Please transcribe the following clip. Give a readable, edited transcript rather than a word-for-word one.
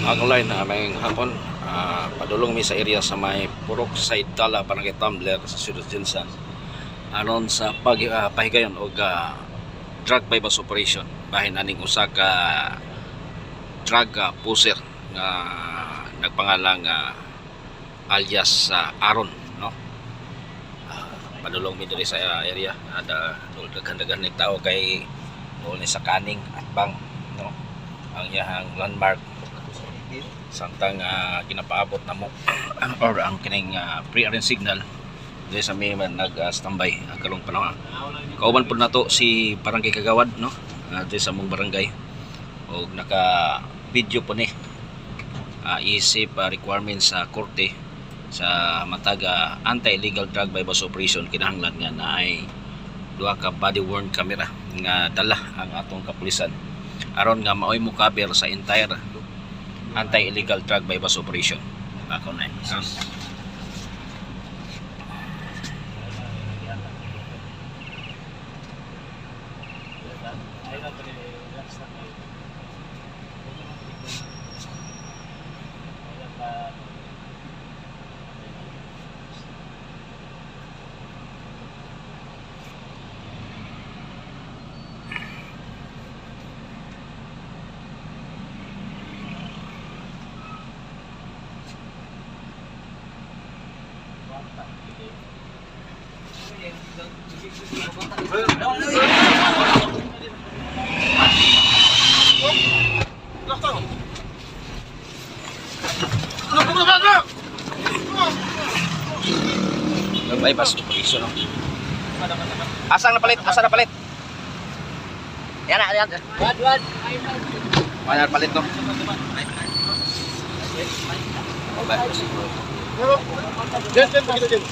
Online na may hapon, padulong mi sa area sa may Purok Side Tala Barangay Tumbler sa Sudot Jinsan anon sa pahigayon og drug bypass operation bahin aning usa ka drug pusher nga nagpangalang alias Aaron, no. Padulong mi diri sa area ada daghan-daghan ni tao kay doon ni sa kaning at bang, no, ang iyang landmark samtang ginapaabot na mo or ang kining pre-arrest signal dahil sa may nag-standby karong panahon. Kauban po na to si Barangay Kagawad, no, dahil sa mong barangay o naka-video po ni isip requirements sa korte sa matag anti-illegal drug bypass operation. Kinahanglan nga na ay duha ka body worn camera nga dala ang atong kapulisan aron nga maoy mo cover sa entire anti-illegal drug bypass operation. Ako na bypass operation, no? Asang napalit? Asa napalit? Yan na, yan. Wad. Palit, no? Bypass. Jen, pakita Jen.